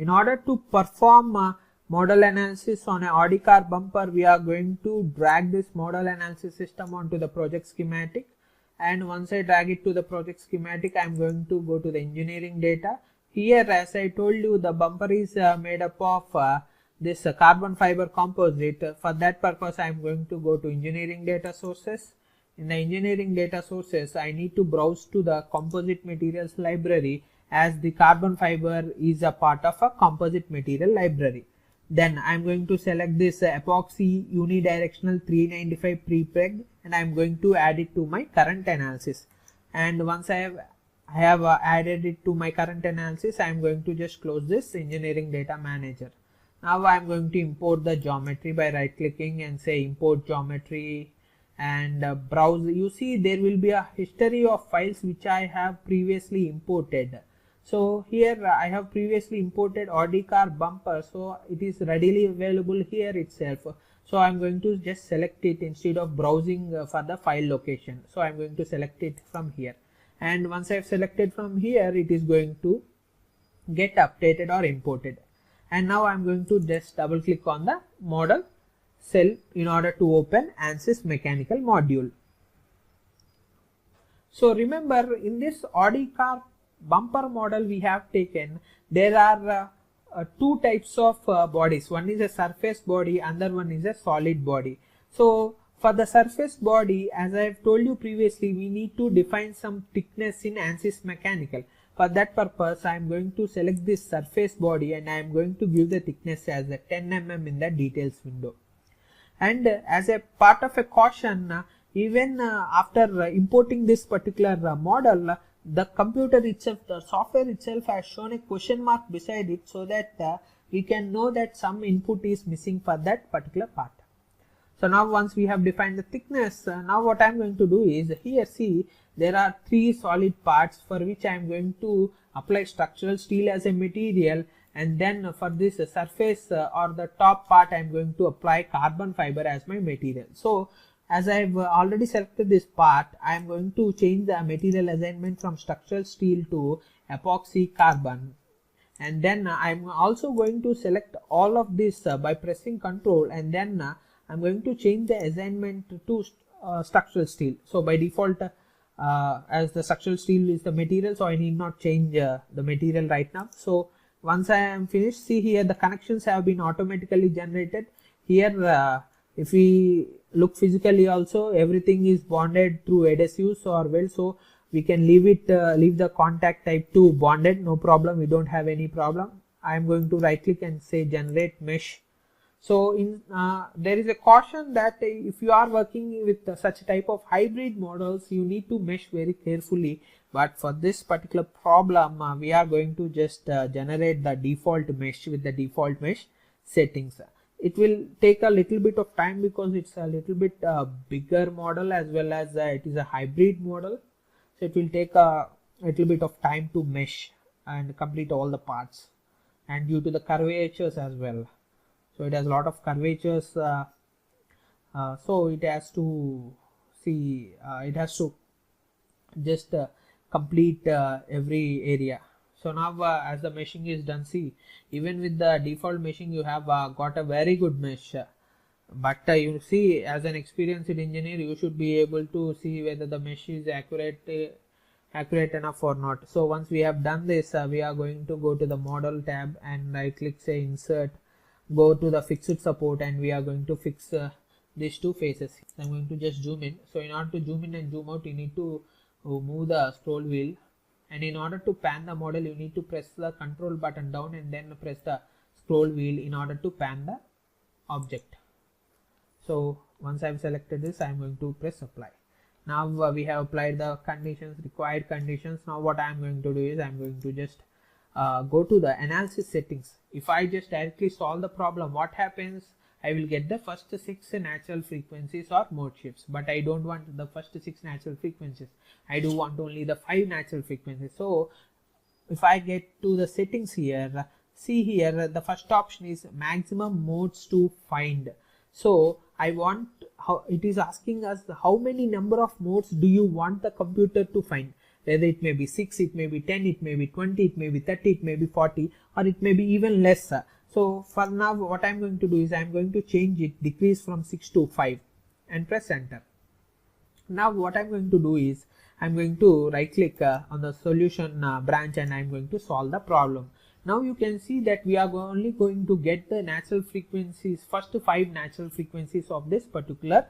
In order to perform modal analysis on a Audi car bumper, we are going to drag this modal analysis system onto the project schematic. And once I drag it to the project schematic, I am going to go to the engineering data. Here, as I told you, the bumper is made up of this carbon fiber composite. For that purpose, I am going to go to engineering data sources. In the engineering data sources, I need to browse to the composite materials library, as the carbon fiber is a part of a composite material library. Then I am going to select this epoxy unidirectional 395 prepreg, and I am going to add it to my current analysis. And once I have added it to my current analysis, I am going to just close this engineering data manager. Now I am going to import the geometry by right clicking and say import geometry and browse. You see there will be a history of files which I have previously imported. So here I have previously imported Audi car bumper, so it is readily available here itself. So I am going to just select it instead of browsing for the file location. So I am going to select it from here, and once I have selected from here, it is going to get updated or imported. And now I am going to just double click on the model cell in order to open Ansys mechanical module. So remember, in this Audi car bumper model we have taken, there are two types of bodies. One is a surface body, another one is a solid body. So for the surface body, as I have told you previously, we need to define some thickness in Ansys mechanical. For that purpose, I am going to select this surface body and I am going to give the thickness as a 10 mm in the details window. And as a part of a caution, even after importing this particular model, the computer itself, the software itself has shown a question mark beside it, so that we can know that some input is missing for that particular part. So now once we have defined the thickness, now what I am going to do is, here see there are three solid parts for which I am going to apply structural steel as a material, and then for this surface or the top part I am going to apply carbon fiber as my material. So as I have already selected this part, I am going to change the material assignment from structural steel to epoxy carbon, and then I am also going to select all of this by pressing Ctrl, and then I am going to change the assignment to structural steel. So by default, as the structural steel is the material, so I need not change the material right now. So once I am finished, see here the connections have been automatically generated. Here if we look physically also, everything is bonded through adhesives or weld, so we can leave the contact type to bonded, no problem, we don't have any problem. I am going to right click and say generate mesh. So there is a caution that if you are working with such type of hybrid models, you need to mesh very carefully. But for this particular problem, we are going to just generate the default mesh with the default mesh settings. It will take a little bit of time because it's a little bit bigger model, as well as it is a hybrid model. So it will take a little bit of time to mesh and complete all the parts, and due to the curvatures as well. So it has a lot of curvatures, so it has to see, it has to just complete every area. So now as the meshing is done, see, even with the default meshing you have got a very good mesh, but you see, as an experienced engineer, you should be able to see whether the mesh is accurate enough or not. So once we have done this, we are going to go to the model tab and right click, say insert, go to the fixed support, and we are going to fix these two faces. I'm going to just zoom in. So in order to zoom in and zoom out, you need to move the scroll wheel, and in order to pan the model, you need to press the control button down and then press the scroll wheel in order to pan the object. So once I've selected this, I'm going to press apply. Now we have applied the conditions, required conditions. Now what I'm going to do is, I'm going to just go to the analysis settings. If I just directly solve the problem, what happens? I will get the first 6 natural frequencies or mode shifts, but I don't want the first 6 natural frequencies. I do want only the 5 natural frequencies. So if I get to the settings here, see here the first option is maximum modes to find. So I want, how it is asking us how many number of modes do you want the computer to find. whether it may be 6, it may be 10, it may be 20, it may be 30, it may be 40, or it may be even less. So for now what I'm going to do is I'm going to change it, decrease from 6 to 5 and press enter. Now what I'm going to do is I'm going to right click on the solution branch and I'm going to solve the problem. Now you can see that we are only going to get the natural frequencies, first 5 natural frequencies of this particular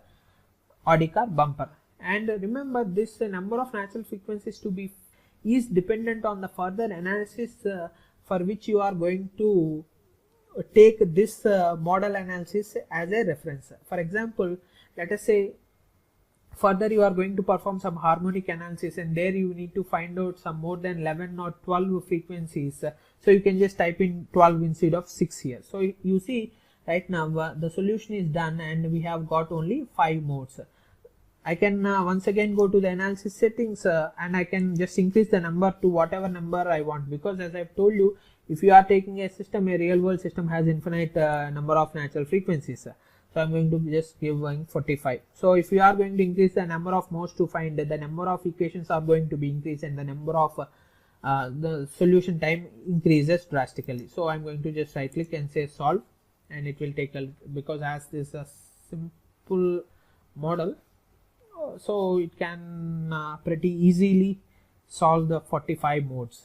Audi car bumper. And remember, this number of natural frequencies to be is dependent on the further analysis for which you are going to take this model analysis as a reference. For example, let us say further you are going to perform some harmonic analysis, and there you need to find out some more than 11 or 12 frequencies. So you can just type in 12 instead of 6 here. So you see right now the solution is done and we have got only 5 modes. I can once again go to the analysis settings and I can just increase the number to whatever number I want, because as I've told you, if you are taking a system, a real world system has infinite number of natural frequencies. So I'm going to just give 45. So if you are going to increase the number of modes to find, the number of equations are going to be increased and the number of the solution time increases drastically. So I'm going to just right click and say solve, and it will take a, because as this is a simple model, so it can pretty easily solve the 45 modes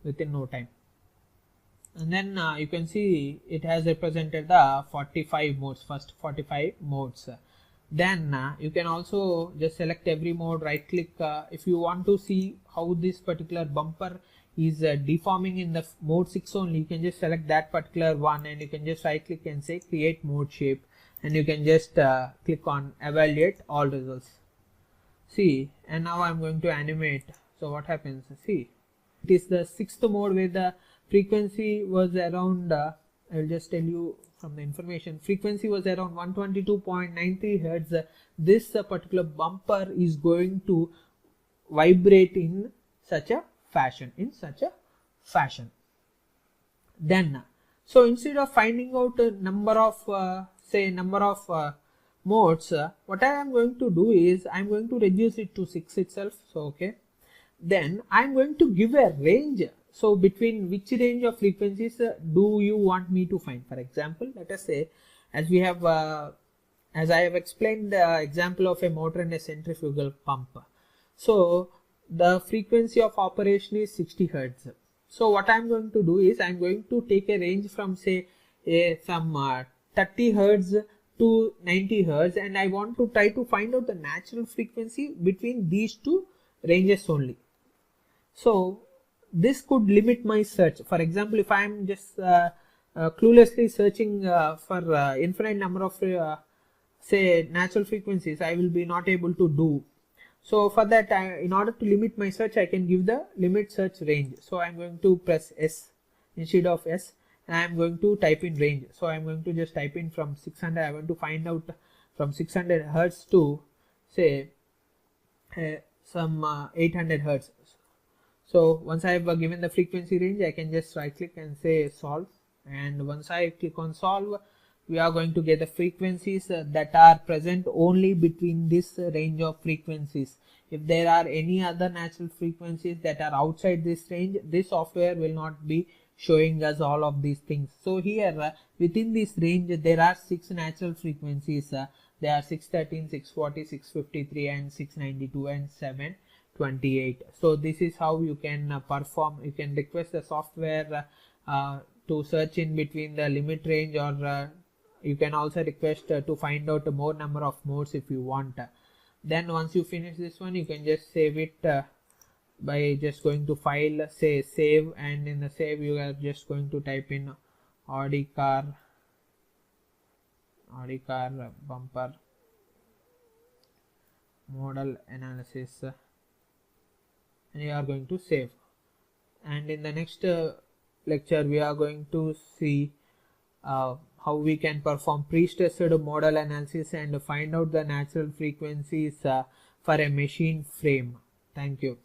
within no time. And then you can see it has represented the 45 modes, first 45 modes. Then you can also just select every mode, right click. If you want to see how this particular bumper is deforming in the mode 6 only, you can just select that particular one and you can just right click and say create mode shape, and you can just click on evaluate all results. See, and now I'm going to animate. So what happens? See, it is the 6th mode where the frequency was around, I will just tell you from the information, frequency was around 122.93 Hertz. This particular bumper is going to vibrate in such a fashion, Then, so instead of finding out a number of modes, what I am going to do is I am going to reduce it to 6 itself. So okay, then I am going to give a range. So between which range of frequencies do you want me to find? For example, let us say, as we have as I have explained the example of a motor and a centrifugal pump. So the frequency of operation is 60 Hertz. So what I am going to do is I am going to take a range from say some 30 Hertz to 90 Hertz, and I want to try to find out the natural frequency between these two ranges only. So this could limit my search. For example, if I am just cluelessly searching for infinite number of say natural frequencies, I will be not able to do. So for that, in order to limit my search, I can give the limit search range. So I am going to press S instead of S, and I am going to type in range. So I am going to just type in from 600. I want to find out from 600 Hertz to say some 800 Hertz. So once I have given the frequency range, I can just right click and say solve, and once I click on solve, we are going to get the frequencies that are present only between this range of frequencies. If there are any other natural frequencies that are outside this range, this software will not be showing us all of these things. So here within this range there are 6 natural frequencies. They are 613, 640, 653 and 692 and 728. So this is how you can perform. You can request the software to search in between the limit range, or you can also request to find out more number of modes if you want. Then once you finish this one, you can just save it by just going to file, say save, and in the save you are just going to type in Audi car bumper model analysis, and you are going to save. And in the next lecture we are going to see how we can perform pre-stressed model analysis and find out the natural frequencies for a machine frame. Thank you.